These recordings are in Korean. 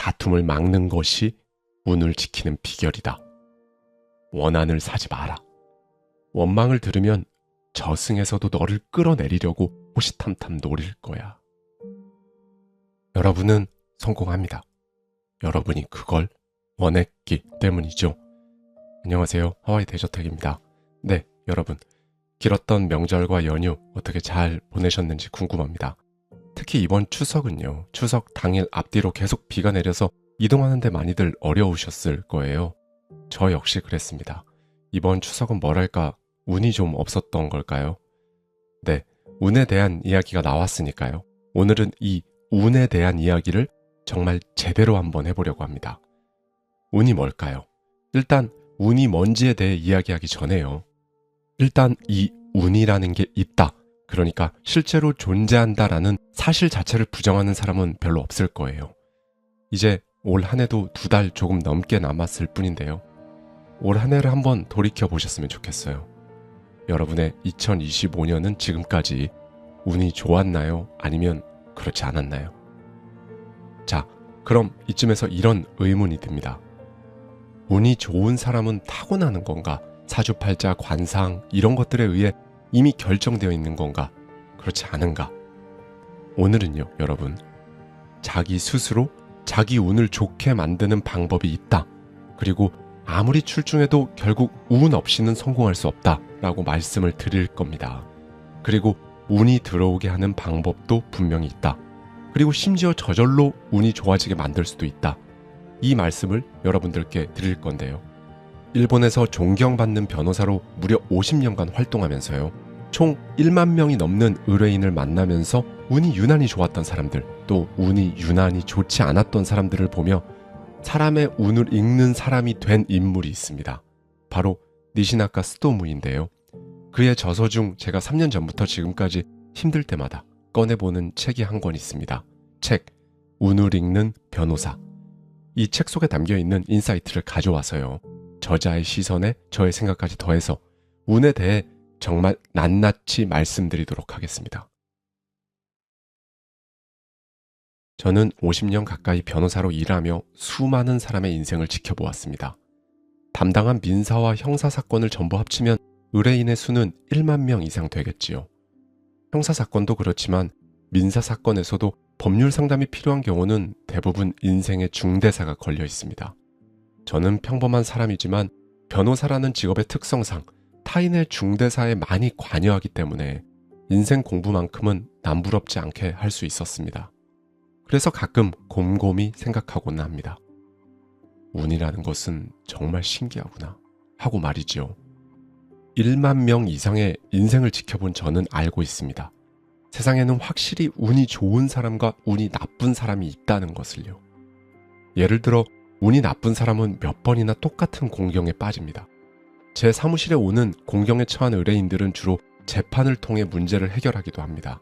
다툼을 막는 것이 운을 지키는 비결이다. 원한을 사지 마라. 원망을 들으면 저승에서도 너를 끌어내리려고 호시탐탐 노릴 거야. 여러분은 성공합니다. 여러분이 그걸 원했기 때문이죠. 안녕하세요. 하와이 대저택입니다. 네, 여러분. 길었던 명절과 연휴 어떻게 잘 보내셨는지 궁금합니다. 특히 이번 추석은요. 추석 당일 앞뒤로 계속 비가 내려서 이동하는 데 많이들 어려우셨을 거예요. 저 역시 그랬습니다. 이번 추석은 뭐랄까 운이 좀 없었던 걸까요? 네, 운에 대한 이야기가 나왔으니까요. 오늘은 이 운에 대한 이야기를 정말 제대로 한번 해보려고 합니다. 운이 뭘까요? 일단 운이 뭔지에 대해 이야기하기 전에요. 일단 이 운이라는 게 있다. 그러니까 실제로 존재한다라는 사실 자체를 부정하는 사람은 별로 없을 거예요. 이제 올 한 해도 2달 조금 넘게 남았을 뿐인데요. 올 한 해를 한번 돌이켜 보셨으면 좋겠어요. 여러분의 2025년은 지금까지 운이 좋았나요? 아니면 그렇지 않았나요? 자, 그럼 이쯤에서 이런 의문이 듭니다. 운이 좋은 사람은 타고나는 건가? 사주팔자, 관상 이런 것들에 의해 이미 결정되어 있는 건가? 그렇지 않은가? 오늘은요, 여러분. 자기 스스로 자기 운을 좋게 만드는 방법이 있다. 그리고 아무리 출중해도 결국 운 없이는 성공할 수 없다라고 말씀을 드릴 겁니다. 그리고 운이 들어오게 하는 방법도 분명히 있다. 그리고 심지어 저절로 운이 좋아지게 만들 수도 있다. 이 말씀을 여러분들께 드릴 건데요. 일본에서 존경받는 변호사로 무려 50년간 활동하면서요. 총 1만 명이 넘는 의뢰인을 만나면서 운이 유난히 좋았던 사람들, 또 운이 유난히 좋지 않았던 사람들을 보며 사람의 운을 읽는 사람이 된 인물이 있습니다. 바로 니시나카 스토무인데요. 그의 저서 중 제가 3년 전부터 지금까지 힘들 때마다 꺼내보는 책이 한 권 있습니다. 책, 운을 읽는 변호사. 이 책 속에 담겨있는 인사이트를 가져와서요. 저자의 시선에 저의 생각까지 더해서 운에 대해 정말 낱낱이 말씀드리도록 하겠습니다. 저는 50년 가까이 변호사로 일하며 수많은 사람의 인생을 지켜보았습니다. 담당한 민사와 형사 사건을 전부 합치면 의뢰인의 수는 1만 명 이상 되겠지요. 형사 사건도 그렇지만 민사 사건에서도 법률 상담이 필요한 경우는 대부분 인생의 중대사가 걸려 있습니다. 저는 평범한 사람이지만 변호사라는 직업의 특성상 타인의 중대사에 많이 관여하기 때문에 인생 공부만큼은 남부럽지 않게 할 수 있었습니다. 그래서 가끔 곰곰이 생각하곤 합니다. 운이라는 것은 정말 신기하구나 하고 말이지요. 1만 명 이상의 인생을 지켜본 저는 알고 있습니다. 세상에는 확실히 운이 좋은 사람과 운이 나쁜 사람이 있다는 것을요. 예를 들어 운이 나쁜 사람은 몇 번이나 똑같은 공경에 빠집니다. 제 사무실에 오는 공경에 처한 의뢰인들은 주로 재판을 통해 문제를 해결하기도 합니다.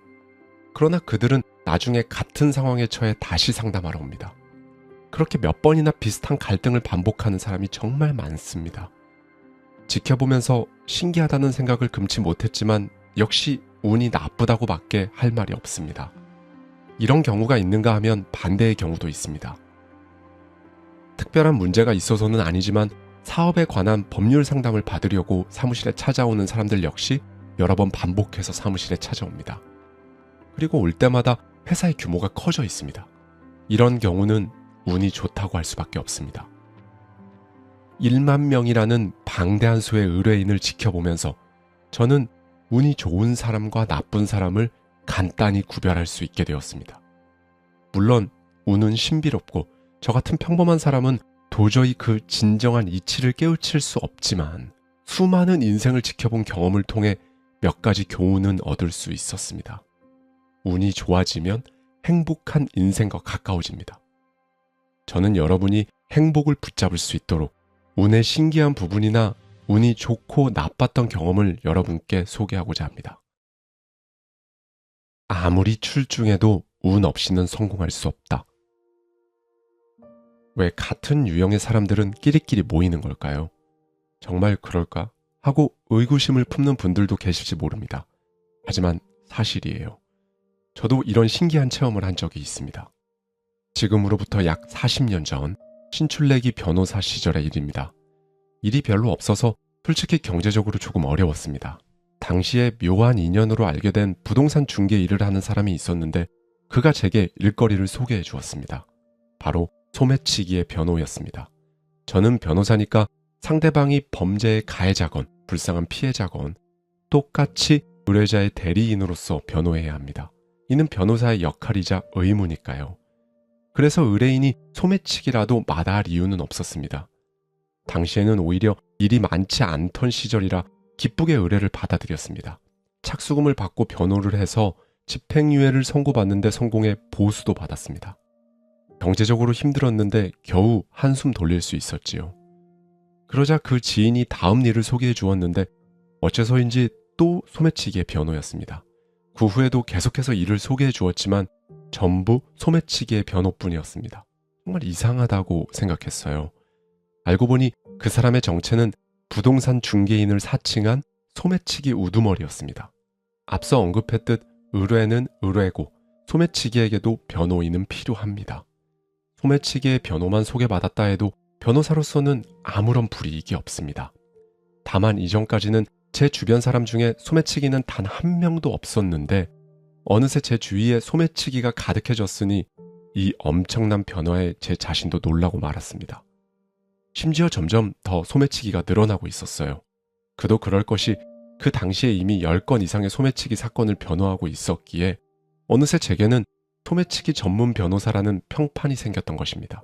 그러나 그들은 나중에 같은 상황에 처해 다시 상담하러 옵니다. 그렇게 몇 번이나 비슷한 갈등을 반복하는 사람이 정말 많습니다. 지켜보면서 신기하다는 생각을 금치 못했지만 역시 운이 나쁘다고 밖에 할 말이 없습니다. 이런 경우가 있는가 하면 반대의 경우도 있습니다. 특별한 문제가 있어서는 아니지만 사업에 관한 법률 상담을 받으려고 사무실에 찾아오는 사람들 역시 여러 번 반복해서 사무실에 찾아옵니다. 그리고 올 때마다 회사의 규모가 커져 있습니다. 이런 경우는 운이 좋다고 할 수밖에 없습니다. 1만 명이라는 방대한 수의 의뢰인을 지켜보면서 저는 운이 좋은 사람과 나쁜 사람을 간단히 구별할 수 있게 되었습니다. 물론 운은 신비롭고 저 같은 평범한 사람은 도저히 그 진정한 이치를 깨우칠 수 없지만 수많은 인생을 지켜본 경험을 통해 몇 가지 교훈은 얻을 수 있었습니다. 운이 좋아지면 행복한 인생과 가까워집니다. 저는 여러분이 행복을 붙잡을 수 있도록 운의 신기한 부분이나 운이 좋고 나빴던 경험을 여러분께 소개하고자 합니다. 아무리 출중해도 운 없이는 성공할 수 없다. 왜 같은 유형의 사람들은 끼리끼리 모이는 걸까요? 정말 그럴까? 하고 의구심을 품는 분들도 계실지 모릅니다. 하지만 사실이에요. 저도 이런 신기한 체험을 한 적이 있습니다. 지금으로부터 약 40년 전 신출내기 변호사 시절의 일입니다. 일이 별로 없어서 솔직히 경제적으로 조금 어려웠습니다. 당시에 묘한 인연으로 알게 된 부동산 중개 일을 하는 사람이 있었는데 그가 제게 일거리를 소개해 주었습니다. 바로 소매치기의 변호였습니다. 저는 변호사니까 상대방이 범죄의 가해자건 불쌍한 피해자건 똑같이 의뢰자의 대리인으로서 변호해야 합니다. 이는 변호사의 역할이자 의무니까요. 그래서 의뢰인이 소매치기라도 마다할 이유는 없었습니다. 당시에는 오히려 일이 많지 않던 시절이라 기쁘게 의뢰를 받아들였습니다. 착수금을 받고 변호를 해서 집행유예를 선고받는데 성공해 보수도 받았습니다. 경제적으로 힘들었는데 겨우 한숨 돌릴 수 있었지요. 그러자 그 지인이 다음 일을 소개해 주었는데 어째서인지 또 소매치기의 변호였습니다. 그 후에도 계속해서 일을 소개해 주었지만 전부 소매치기의 변호뿐이었습니다. 정말 이상하다고 생각했어요. 알고 보니 그 사람의 정체는 부동산 중개인을 사칭한 소매치기 우두머리였습니다. 앞서 언급했듯 의뢰는 의뢰고 소매치기에게도 변호인은 필요합니다. 소매치기의 변호만 소개받았다 해도 변호사로서는 아무런 불이익이 없습니다. 다만 이전까지는 제 주변 사람 중에 소매치기는 단 한 명도 없었는데 어느새 제 주위에 소매치기가 가득해졌으니 이 엄청난 변화에 제 자신도 놀라고 말았습니다. 심지어 점점 더 소매치기가 늘어나고 있었어요. 그도 그럴 것이 그 당시에 이미 10건 이상의 소매치기 사건을 변호하고 있었기에 어느새 제게는 소매치기 전문 변호사라는 평판이 생겼던 것입니다.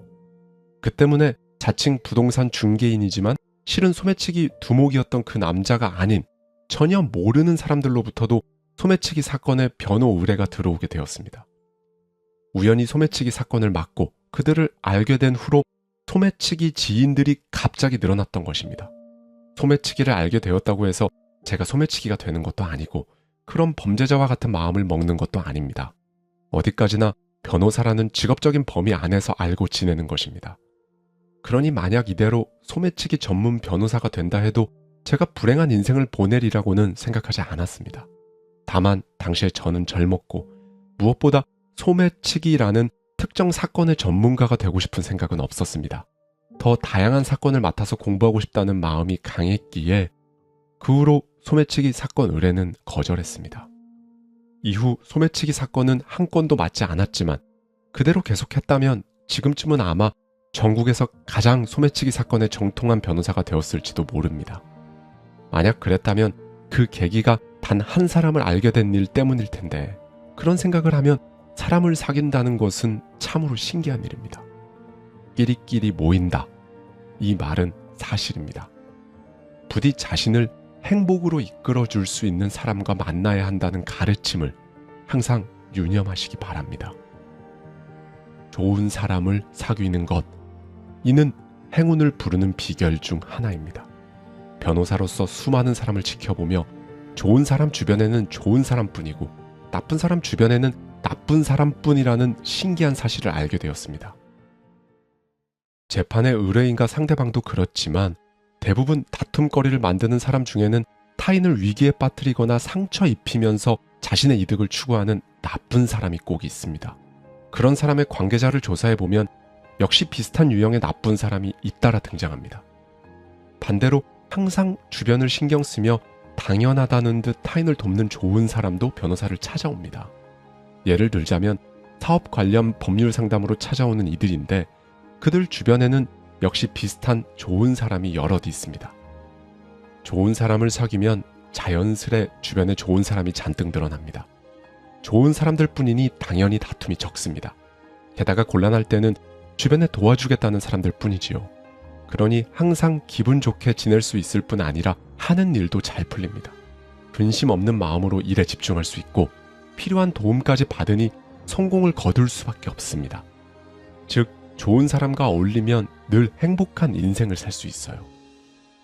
그 때문에 자칭 부동산 중개인이지만 실은 소매치기 두목이었던 그 남자가 아닌 전혀 모르는 사람들로부터도 소매치기 사건의 변호 의뢰가 들어오게 되었습니다. 우연히 소매치기 사건을 맡고 그들을 알게 된 후로 소매치기 지인들이 갑자기 늘어났던 것입니다. 소매치기를 알게 되었다고 해서 제가 소매치기가 되는 것도 아니고 그런 범죄자와 같은 마음을 먹는 것도 아닙니다. 어디까지나 변호사라는 직업적인 범위 안에서 알고 지내는 것입니다. 그러니 만약 이대로 소매치기 전문 변호사가 된다 해도 제가 불행한 인생을 보내리라고는 생각하지 않았습니다. 다만 당시에 저는 젊었고 무엇보다 소매치기라는 특정 사건의 전문가가 되고 싶은 생각은 없었습니다. 더 다양한 사건을 맡아서 공부하고 싶다는 마음이 강했기에 그 후로 소매치기 사건 의뢰는 거절했습니다. 이후 소매치기 사건은 한 건도 맡지 않았지만 그대로 계속했다면 지금쯤은 아마 전국에서 가장 소매치기 사건에 정통한 변호사가 되었을지도 모릅니다. 만약 그랬다면 그 계기가 단 한 사람을 알게 된 일 때문일 텐데 그런 생각을 하면 사람을 사귄다는 것은 참으로 신기한 일입니다. 끼리끼리 모인다. 이 말은 사실입니다. 부디 자신을 행복으로 이끌어줄 수 있는 사람과 만나야 한다는 가르침을 항상 유념하시기 바랍니다. 좋은 사람을 사귀는 것, 이는 행운을 부르는 비결 중 하나입니다. 변호사로서 수많은 사람을 지켜보며 좋은 사람 주변에는 좋은 사람뿐이고 나쁜 사람 주변에는 나쁜 사람뿐이라는 신기한 사실을 알게 되었습니다. 재판의 의뢰인과 상대방도 그렇지만 대부분 다툼거리를 만드는 사람 중에는 타인을 위기에 빠뜨리거나 상처 입히면서 자신의 이득을 추구하는 나쁜 사람이 꼭 있습니다. 그런 사람의 관계자를 조사해보면 역시 비슷한 유형의 나쁜 사람이 잇따라 등장합니다. 반대로 항상 주변을 신경 쓰며 당연하다는 듯 타인을 돕는 좋은 사람도 변호사를 찾아옵니다. 예를 들자면 사업 관련 법률 상담으로 찾아오는 이들인데 그들 주변에는 역시 비슷한 좋은 사람이 여럿 있습니다. 좋은 사람을 사귀면 자연스레 주변에 좋은 사람이 잔뜩 늘어납니다. 좋은 사람들 뿐이니 당연히 다툼이 적습니다. 게다가 곤란할 때는 주변에 도와주겠다는 사람들 뿐이지요. 그러니 항상 기분 좋게 지낼 수 있을 뿐 아니라 하는 일도 잘 풀립니다. 근심 없는 마음으로 일에 집중할 수 있고 필요한 도움까지 받으니 성공을 거둘 수밖에 없습니다. 즉, 좋은 사람과 어울리면 늘 행복한 인생을 살 수 있어요.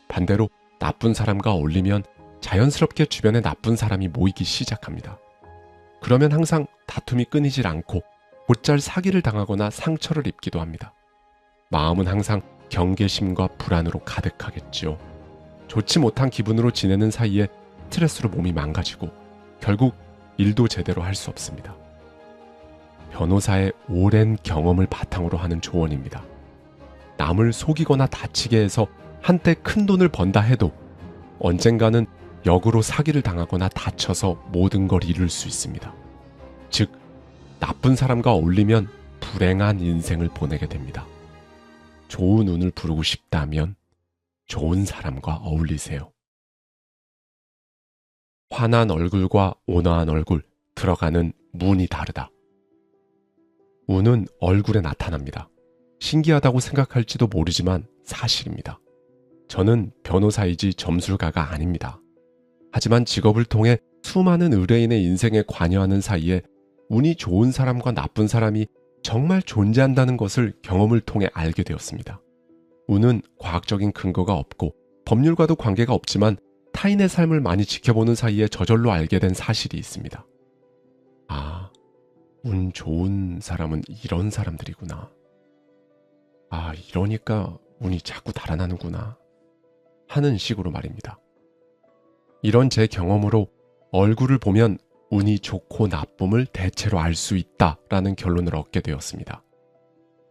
반대로 나쁜 사람과 어울리면 자연스럽게 주변에 나쁜 사람이 모이기 시작합니다. 그러면 항상 다툼이 끊이질 않고 곧잘 사기를 당하거나 상처를 입기도 합니다. 마음은 항상 경계심과 불안으로 가득하겠지요. 좋지 못한 기분으로 지내는 사이에 스트레스로 몸이 망가지고 결국 일도 제대로 할 수 없습니다. 변호사의 오랜 경험을 바탕으로 하는 조언입니다. 남을 속이거나 다치게 해서 한때 큰 돈을 번다 해도 언젠가는 역으로 사기를 당하거나 다쳐서 모든 걸 잃을 수 있습니다. 즉, 나쁜 사람과 어울리면 불행한 인생을 보내게 됩니다. 좋은 운을 부르고 싶다면 좋은 사람과 어울리세요. 환한 얼굴과 온화한 얼굴, 들어가는 문이 다르다. 운은 얼굴에 나타납니다. 신기하다고 생각할지도 모르지만 사실입니다. 저는 변호사이지 점술가가 아닙니다. 하지만 직업을 통해 수많은 의뢰인의 인생에 관여하는 사이에 운이 좋은 사람과 나쁜 사람이 정말 존재한다는 것을 경험을 통해 알게 되었습니다. 운은 과학적인 근거가 없고 법률과도 관계가 없지만 타인의 삶을 많이 지켜보는 사이에 저절로 알게 된 사실이 있습니다. 아, 운 좋은 사람은 이런 사람들이구나. 아, 이러니까 운이 자꾸 달아나는구나 하는 식으로 말입니다. 이런 제 경험으로 얼굴을 보면 운이 좋고 나쁨을 대체로 알 수 있다라는 결론을 얻게 되었습니다.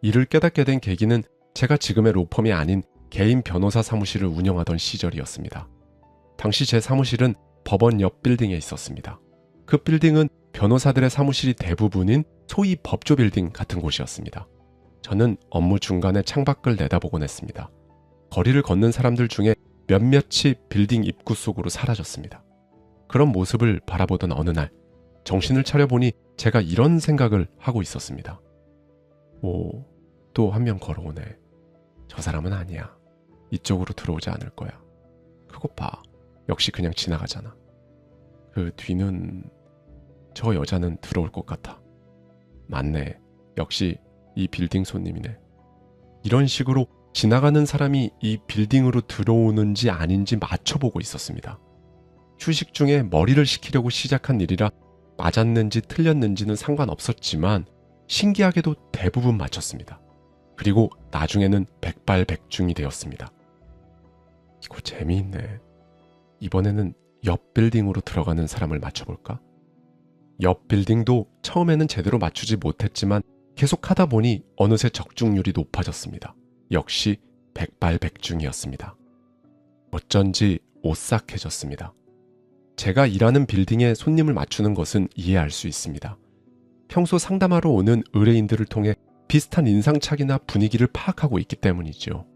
이를 깨닫게 된 계기는 제가 지금의 로펌이 아닌 개인 변호사 사무실을 운영하던 시절이었습니다. 당시 제 사무실은 법원 옆 빌딩에 있었습니다. 그 빌딩은 변호사들의 사무실이 대부분인 소위 법조 빌딩 같은 곳이었습니다. 저는 업무 중간에 창밖을 내다보곤 했습니다. 거리를 걷는 사람들 중에 몇몇이 빌딩 입구 속으로 사라졌습니다. 그런 모습을 바라보던 어느 날 정신을 차려보니 제가 이런 생각을 하고 있었습니다. 오, 또 한 명 걸어오네. 저 사람은 아니야. 이쪽으로 들어오지 않을 거야. 그것 봐. 역시 그냥 지나가잖아. 그 뒤는 저 여자는 들어올 것 같아. 맞네. 역시 이 빌딩 손님이네. 이런 식으로 지나가는 사람이 이 빌딩으로 들어오는지 아닌지 맞춰보고 있었습니다. 휴식 중에 머리를 식히려고 시작한 일이라 맞았는지 틀렸는지는 상관없었지만 신기하게도 대부분 맞췄습니다. 그리고 나중에는 백발백중이 되었습니다. 이거 재미있네. 이번에는 옆 빌딩으로 들어가는 사람을 맞춰볼까? 옆 빌딩도 처음에는 제대로 맞추지 못했지만 계속 하다 보니 어느새 적중률이 높아졌습니다. 역시 백발백중이었습니다. 어쩐지 오싹해졌습니다. 제가 일하는 빌딩에 손님을 맞추는 것은 이해할 수 있습니다. 평소 상담하러 오는 의뢰인들을 통해 비슷한 인상착의나 분위기를 파악하고 있기 때문이죠.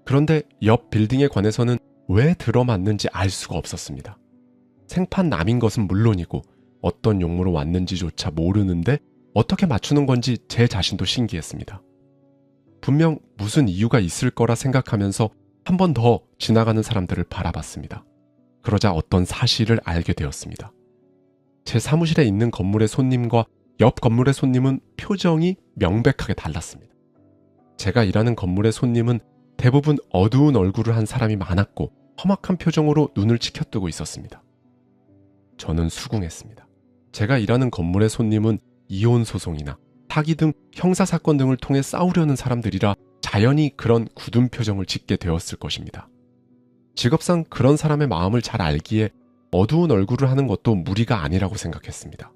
그런데 옆 빌딩에 관해서는 왜 들어맞는지 알 수가 없었습니다. 생판 남인 것은 물론이고 어떤 용무로 왔는지조차 모르는데 어떻게 맞추는 건지 제 자신도 신기했습니다. 분명 무슨 이유가 있을 거라 생각하면서 한 번 더 지나가는 사람들을 바라봤습니다. 그러자 어떤 사실을 알게 되었습니다. 제 사무실에 있는 건물의 손님과 옆 건물의 손님은 표정이 명백하게 달랐습니다. 제가 일하는 건물의 손님은 대부분 어두운 얼굴을 한 사람이 많았고 험악한 표정으로 눈을 치켜뜨고 있었습니다. 저는 수긍했습니다. 제가 일하는 건물의 손님은 이혼 소송이나 사기 등 형사사건 등을 통해 싸우려는 사람들이라 자연히 그런 굳은 표정을 짓게 되었을 것입니다. 직업상 그런 사람의 마음을 잘 알기에 어두운 얼굴을 하는 것도 무리가 아니라고 생각했습니다.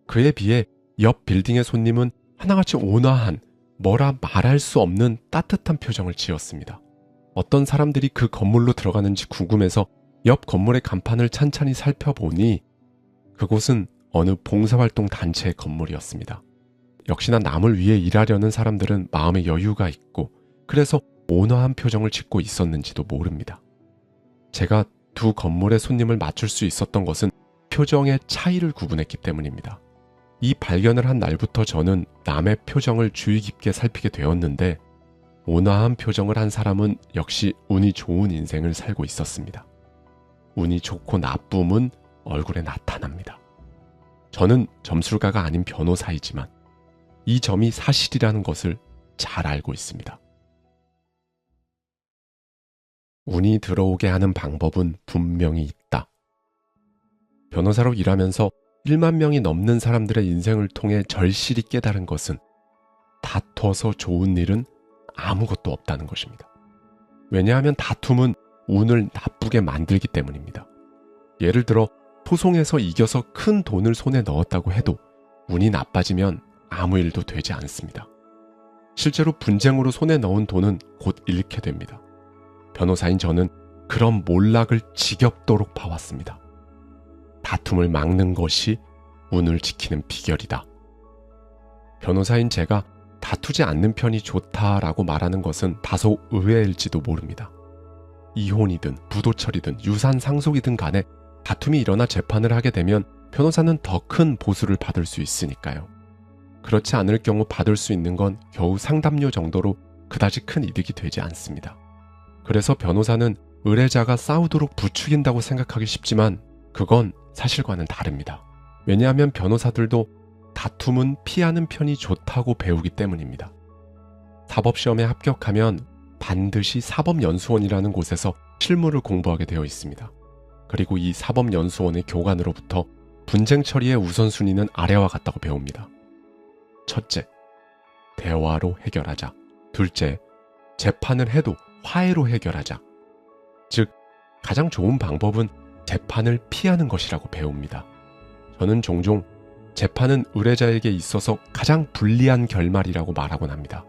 그에 비해 옆 빌딩의 손님은 하나같이 온화한, 뭐라 말할 수 없는 따뜻한 표정을 지었습니다. 어떤 사람들이 그 건물로 들어가는지 궁금해서 옆 건물의 간판을 찬찬히 살펴보니 그곳은 어느 봉사활동 단체의 건물이었습니다. 역시나 남을 위해 일하려는 사람들은 마음에 여유가 있고 그래서 온화한 표정을 짓고 있었는지도 모릅니다. 제가 두 건물의 손님을 맞출 수 있었던 것은 표정의 차이를 구분했기 때문입니다. 이 발견을 한 날부터 저는 남의 표정을 주의 깊게 살피게 되었는데 온화한 표정을 한 사람은 역시 운이 좋은 인생을 살고 있었습니다. 운이 좋고 나쁨은 얼굴에 나타납니다. 저는 점술가가 아닌 변호사이지만 이 점이 사실이라는 것을 잘 알고 있습니다. 운이 들어오게 하는 방법은 분명히 있다. 변호사로 일하면서 1만 명이 넘는 사람들의 인생을 통해 절실히 깨달은 것은 다퉈서 좋은 일은 아무것도 없다는 것입니다. 왜냐하면 다툼은 운을 나쁘게 만들기 때문입니다. 예를 들어 소송에서 이겨서 큰 돈을 손에 넣었다고 해도 운이 나빠지면 아무 일도 되지 않습니다. 실제로 분쟁으로 손에 넣은 돈은 곧 잃게 됩니다. 변호사인 저는 그런 몰락을 지겹도록 봐왔습니다. 다툼을 막는 것이 운을 지키는 비결이다. 변호사인 제가 다투지 않는 편이 좋다라고 말하는 것은 다소 의외일지도 모릅니다. 이혼이든 부도처리든 유산 상속이든 간에 다툼이 일어나 재판을 하게 되면 변호사는 더 큰 보수를 받을 수 있으니까요. 그렇지 않을 경우 받을 수 있는 건 겨우 상담료 정도로 그다지 큰 이득이 되지 않습니다. 그래서 변호사는 의뢰자가 싸우도록 부추긴다고 생각하기 쉽지만 그건 사실과는 다릅니다. 왜냐하면 변호사들도 다툼은 피하는 편이 좋다고 배우기 때문입니다. 사법시험에 합격하면 반드시 사법연수원이라는 곳에서 실무를 공부하게 되어 있습니다. 그리고 이 사법연수원의 교관으로부터 분쟁 처리의 우선순위는 아래와 같다고 배웁니다. 첫째, 대화로 해결하자. 둘째, 재판을 해도 화해로 해결하자. 즉, 가장 좋은 방법은 재판을 피하는 것이라고 배웁니다. 저는 종종 재판은 의뢰자에게 있어서 가장 불리한 결말이라고 말하곤 합니다.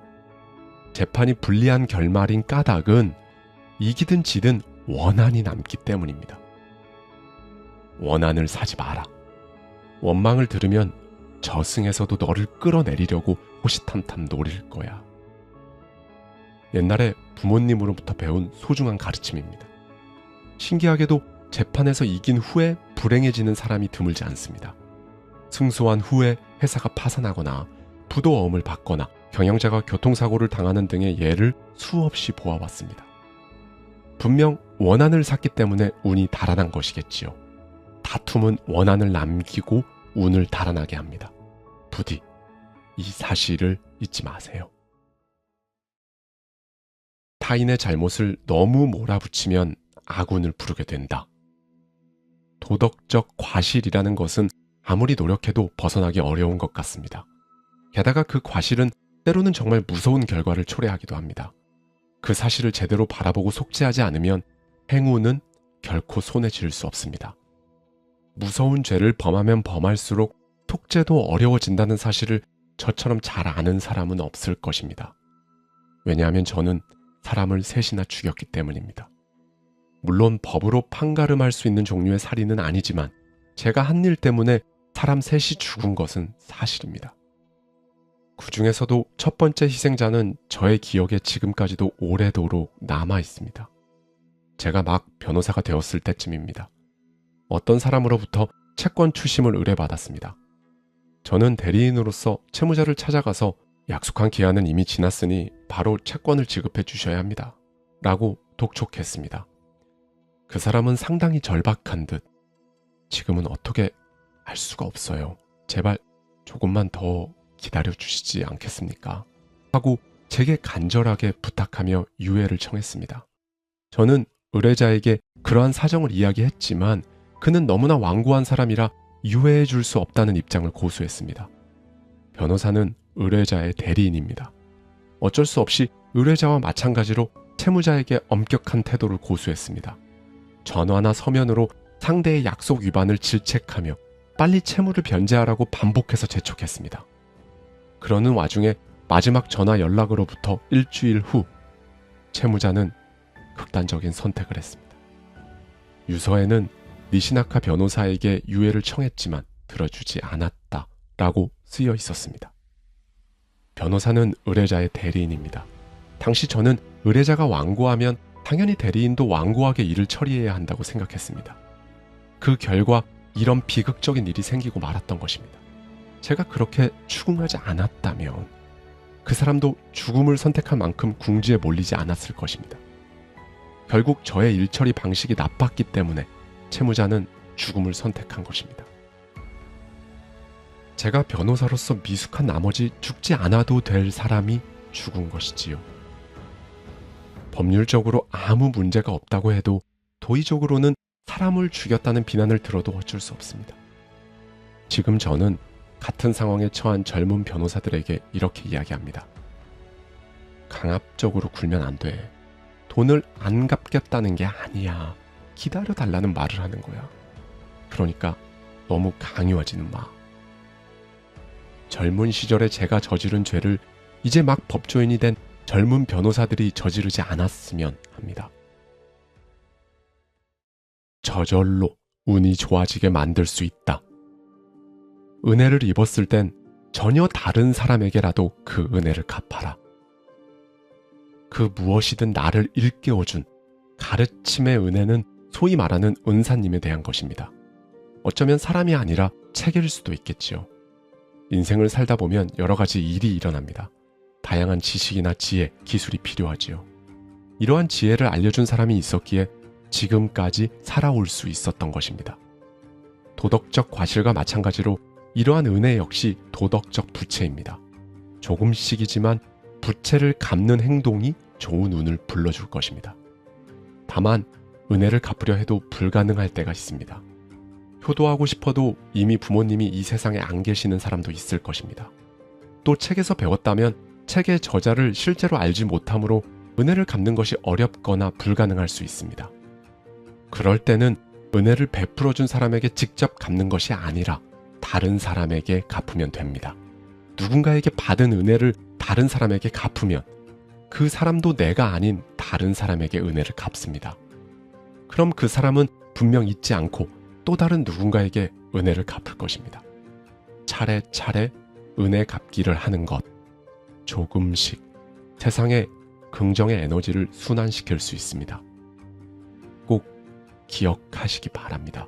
재판이 불리한 결말인 까닭은 이기든 지든 원한이 남기 때문입니다. 원한을 사지 마라. 원망을 들으면 저승에서도 너를 끌어내리려고 호시탐탐 노릴 거야. 옛날에 부모님으로부터 배운 소중한 가르침입니다. 신기하게도 재판에서 이긴 후에 불행해지는 사람이 드물지 않습니다. 승소한 후에 회사가 파산하거나 부도어음을 받거나 경영자가 교통사고를 당하는 등의 예를 수없이 보아왔습니다. 분명 원한을 샀기 때문에 운이 달아난 것이겠지요. 다툼은 원한을 남기고 운을 달아나게 합니다. 부디 이 사실을 잊지 마세요. 타인의 잘못을 너무 몰아붙이면 악운을 부르게 된다. 도덕적 과실이라는 것은 아무리 노력해도 벗어나기 어려운 것 같습니다. 게다가 그 과실은 때로는 정말 무서운 결과를 초래하기도 합니다. 그 사실을 제대로 바라보고 속죄하지 않으면 행운은 결코 손에 쥘 수 없습니다. 무서운 죄를 범하면 범할수록 속죄도 어려워진다는 사실을 저처럼 잘 아는 사람은 없을 것입니다. 왜냐하면 저는 사람을 셋이나 죽였기 때문입니다. 물론 법으로 판가름할 수 있는 종류의 살인은 아니지만 제가 한 일 때문에 사람 셋이 죽은 것은 사실입니다. 그 중에서도 첫 번째 희생자는 저의 기억에 지금까지도 오래도록 남아 있습니다. 제가 막 변호사가 되었을 때쯤입니다. 어떤 사람으로부터 채권 추심을 의뢰받았습니다. 저는 대리인으로서 채무자를 찾아가서 약속한 기한은 이미 지났으니 바로 채권을 지급해 주셔야 합니다. 라고 독촉했습니다. 그 사람은 상당히 절박한 듯 지금은 어떻게 할 수가 없어요. 제발 조금만 더 기다려 주시지 않겠습니까? 하고 제게 간절하게 부탁하며 유예를 청했습니다. 저는 의뢰자에게 그러한 사정을 이야기했지만 그는 너무나 완고한 사람이라 유예해 줄 수 없다는 입장을 고수했습니다. 변호사는 의뢰자의 대리인입니다. 어쩔 수 없이 의뢰자와 마찬가지로 채무자에게 엄격한 태도를 고수했습니다. 전화나 서면으로 상대의 약속 위반을 질책하며 빨리 채무를 변제하라고 반복해서 재촉했습니다. 그러는 와중에 마지막 전화 연락으로부터 일주일 후 채무자는 극단적인 선택을 했습니다. 유서에는 니시나카 변호사에게 유예를 청했지만 들어주지 않았다라고 쓰여 있었습니다. 변호사는 의뢰자의 대리인입니다. 당시 저는 의뢰자가 완고하면 당연히 대리인도 완고하게 일을 처리해야 한다고 생각했습니다. 그 결과 이런 비극적인 일이 생기고 말았던 것입니다. 제가 그렇게 추궁하지 않았다면 그 사람도 죽음을 선택할 만큼 궁지에 몰리지 않았을 것입니다. 결국 저의 일처리 방식이 나빴기 때문에 채무자는 죽음을 선택한 것입니다. 제가 변호사로서 미숙한 나머지 죽지 않아도 될 사람이 죽은 것이지요. 법률적으로 아무 문제가 없다고 해도 도의적으로는 사람을 죽였다는 비난을 들어도 어쩔 수 없습니다. 지금 저는 같은 상황에 처한 젊은 변호사들에게 이렇게 이야기합니다. 강압적으로 굴면 안 돼. 돈을 안 갚겠다는 게 아니야. 기다려달라는 말을 하는 거야. 그러니까 너무 강요하지는 마. 젊은 시절에 제가 저지른 죄를 이제 막 법조인이 된 젊은 변호사들이 저지르지 않았으면 합니다. 저절로 운이 좋아지게 만들 수 있다. 은혜를 입었을 땐 전혀 다른 사람에게라도 그 은혜를 갚아라. 그 무엇이든 나를 일깨워준 가르침의 은혜는 소위 말하는 은사님에 대한 것입니다. 어쩌면 사람이 아니라 책일 수도 있겠지요. 인생을 살다 보면 여러 가지 일이 일어납니다. 다양한 지식이나 지혜, 기술이 필요하지요. 이러한 지혜를 알려준 사람이 있었기에 지금까지 살아올 수 있었던 것입니다. 도덕적 과실과 마찬가지로 이러한 은혜 역시 도덕적 부채입니다. 조금씩이지만 부채를 갚는 행동이 좋은 운을 불러줄 것입니다. 다만 은혜를 갚으려 해도 불가능할 때가 있습니다. 효도하고 싶어도 이미 부모님이 이 세상에 안 계시는 사람도 있을 것입니다. 또 책에서 배웠다면 책의 저자를 실제로 알지 못하므로 은혜를 갚는 것이 어렵거나 불가능할 수 있습니다. 그럴 때는 은혜를 베풀어준 사람에게 직접 갚는 것이 아니라 다른 사람에게 갚으면 됩니다. 누군가에게 받은 은혜를 다른 사람에게 갚으면 그 사람도 내가 아닌 다른 사람에게 은혜를 갚습니다. 그럼 그 사람은 분명 잊지 않고 또 다른 누군가에게 은혜를 갚을 것입니다. 차례차례 은혜 갚기를 하는 것, 조금씩 세상에 긍정의 에너지를 순환시킬 수 있습니다. 꼭 기억하시기 바랍니다.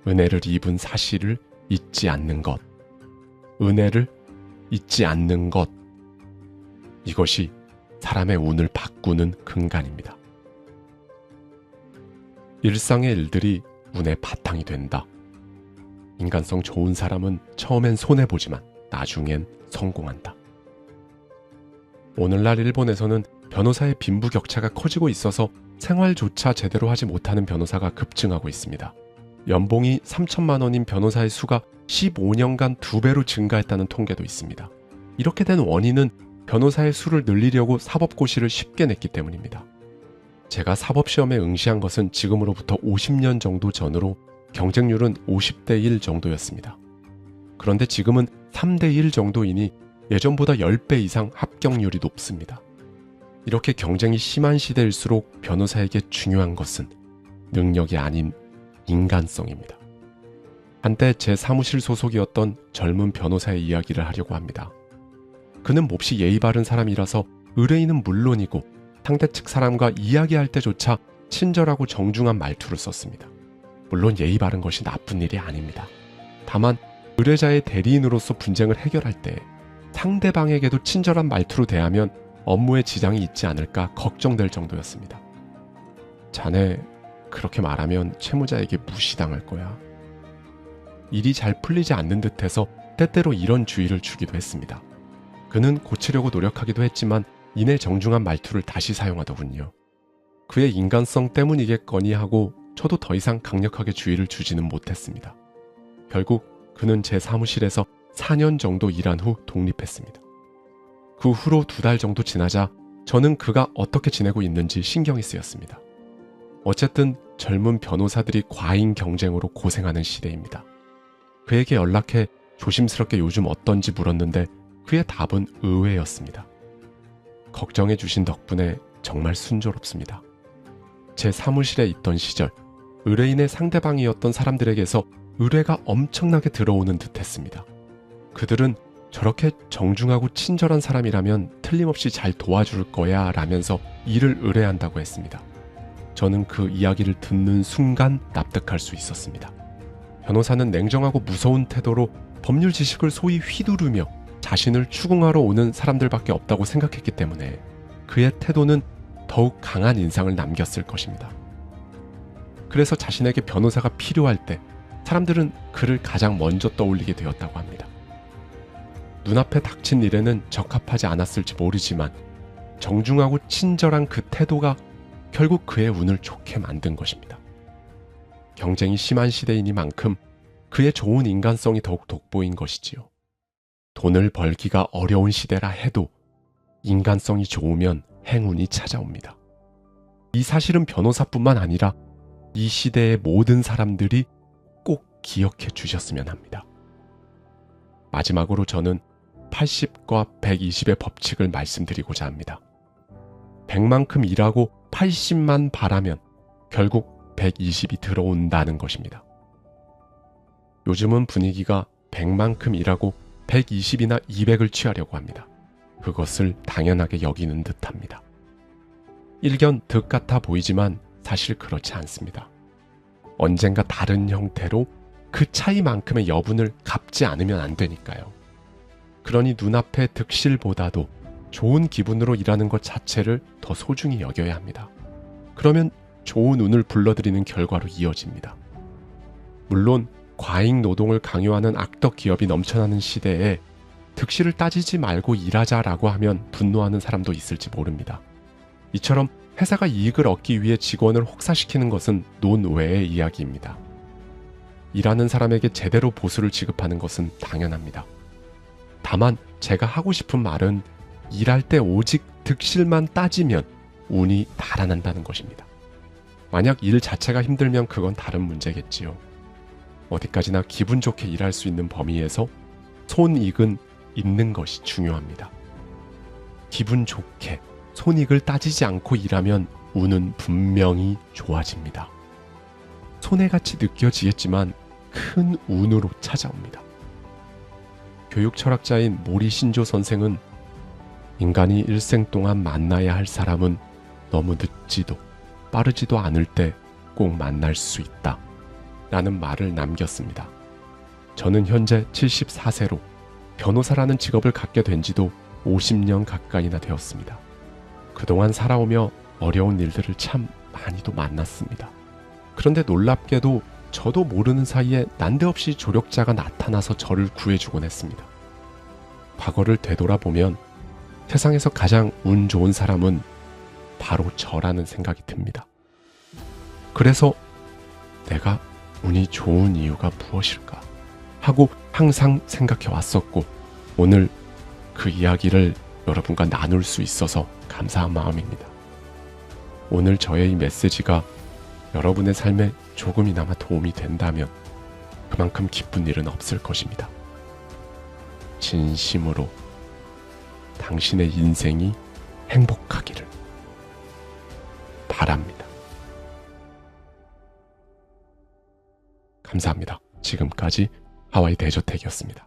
은혜를 입은 사실을 잊지 않는 것, 은혜를 잊지 않는 것, 이것이 사람의 운을 바꾸는 근간입니다. 일상의 일들이 운의 바탕이 된다. 인간성 좋은 사람은 처음엔 손해보지만 나중엔 성공한다. 오늘날 일본에서는 변호사의 빈부격차가 커지고 있어서 생활조차 제대로 하지 못하는 변호사가 급증하고 있습니다. 연봉이 3천만 원인 변호사의 수가 15년간 2배로 증가했다는 통계도 있습니다. 이렇게 된 원인은 변호사의 수를 늘리려고 사법고시를 쉽게 냈기 때문입니다. 제가 사법시험에 응시한 것은 지금으로부터 50년 정도 전으로 경쟁률은 50대 1 정도였습니다. 그런데 지금은 3대 1 정도이니 예전보다 10배 이상 합격률이 높습니다. 이렇게 경쟁이 심한 시대일수록 변호사에게 중요한 것은 능력이 아닌 인간성입니다. 한때 제 사무실 소속이었던 젊은 변호사의 이야기를 하려고 합니다. 그는 몹시 예의 바른 사람이라서 의뢰인은 물론이고 상대 측 사람과 이야기할 때조차 친절하고 정중한 말투를 썼습니다. 물론 예의 바른 것이 나쁜 일이 아닙니다. 다만 의뢰자의 대리인으로서 분쟁을 해결할 때 상대방에게도 친절한 말투로 대하면 업무에 지장이 있지 않을까 걱정될 정도였습니다. 자네 그렇게 말하면 채무자에게 무시당할 거야. 일이 잘 풀리지 않는 듯해서 때때로 이런 주의를 주기도 했습니다. 그는 고치려고 노력하기도 했지만 이내 정중한 말투를 다시 사용하더군요. 그의 인간성 때문이겠거니 하고 저도 더 이상 강력하게 주의를 주지는 못했습니다. 결국 그는 제 사무실에서 4년 정도 일한 후 독립했습니다. 그 후로 2달 정도 지나자 저는 그가 어떻게 지내고 있는지 신경이 쓰였습니다. 어쨌든 젊은 변호사들이 과잉 경쟁으로 고생하는 시대입니다. 그에게 연락해 조심스럽게 요즘 어떤지 물었는데 그의 답은 의외였습니다. 걱정해 주신 덕분에 정말 순조롭습니다. 제 사무실에 있던 시절 의뢰인의 상대방이었던 사람들에게서 의뢰가 엄청나게 들어오는 듯 했습니다. 그들은 저렇게 정중하고 친절한 사람이라면 틀림없이 잘 도와줄 거야 라면서 일을 의뢰한다고 했습니다. 저는 그 이야기를 듣는 순간 납득할 수 있었습니다. 변호사는 냉정하고 무서운 태도로 법률 지식을 소위 휘두르며 자신을 추궁하러 오는 사람들밖에 없다고 생각했기 때문에 그의 태도는 더욱 강한 인상을 남겼을 것입니다. 그래서 자신에게 변호사가 필요할 때 사람들은 그를 가장 먼저 떠올리게 되었다고 합니다. 눈앞에 닥친 일에는 적합하지 않았을지 모르지만 정중하고 친절한 그 태도가 결국 그의 운을 좋게 만든 것입니다. 경쟁이 심한 시대이니만큼 그의 좋은 인간성이 더욱 돋보인 것이지요. 돈을 벌기가 어려운 시대라 해도 인간성이 좋으면 행운이 찾아옵니다. 이 사실은 변호사뿐만 아니라 이 시대의 모든 사람들이 꼭 기억해 주셨으면 합니다. 마지막으로 저는 80과 120의 법칙을 말씀드리고자 합니다. 100만큼 일하고 80만 바라면 결국 120이 들어온다는 것입니다. 요즘은 분위기가 100만큼 일하고 120이나 200을 취하려고 합니다. 그것을 당연하게 여기는 듯합니다. 일견 득 같아 보이지만 사실 그렇지 않습니다. 언젠가 다른 형태로 그 차이만큼의 여분을 갚지 않으면 안 되니까요. 그러니 눈앞의 득실보다도 좋은 기분으로 일하는 것 자체를 더 소중히 여겨야 합니다. 그러면 좋은 운을 불러들이는 결과로 이어집니다. 물론 과잉 노동을 강요하는 악덕 기업이 넘쳐나는 시대에 득실을 따지지 말고 일하자라고 하면 분노하는 사람도 있을지 모릅니다. 이처럼 회사가 이익을 얻기 위해 직원을 혹사시키는 것은 논외의 이야기입니다. 일하는 사람에게 제대로 보수를 지급하는 것은 당연합니다. 다만 제가 하고 싶은 말은 일할 때 오직 득실만 따지면 운이 달아난다는 것입니다. 만약 일 자체가 힘들면 그건 다른 문제겠지요. 어디까지나 기분 좋게 일할 수 있는 범위에서 손익은 있는 것이 중요합니다. 기분 좋게 손익을 따지지 않고 일하면 운은 분명히 좋아집니다. 손해같이 느껴지겠지만 큰 운으로 찾아옵니다. 교육 철학자인 모리 신조 선생은 인간이 일생 동안 만나야 할 사람은 너무 늦지도 빠르지도 않을 때 꼭 만날 수 있다 라는 말을 남겼습니다. 저는 현재 74세로 변호사라는 직업을 갖게 된 지도 50년 가까이나 되었습니다. 그동안 살아오며 어려운 일들을 참 많이도 만났습니다. 그런데 놀랍게도 저도 모르는 사이에 난데없이 조력자가 나타나서 저를 구해주곤 했습니다. 과거를 되돌아보면 세상에서 가장 운 좋은 사람은 바로 저라는 생각이 듭니다. 그래서 내가 운이 좋은 이유가 무엇일까 하고 항상 생각해 왔었고, 오늘 그 이야기를 여러분과 나눌 수 있어서 감사한 마음입니다. 오늘 저의 이 메시지가 여러분의 삶에 조금이나마 도움이 된다면 그만큼 기쁜 일은 없을 것입니다. 진심으로 당신의 인생이 행복하기를 바랍니다. 감사합니다. 지금까지 하와이 대저택이었습니다.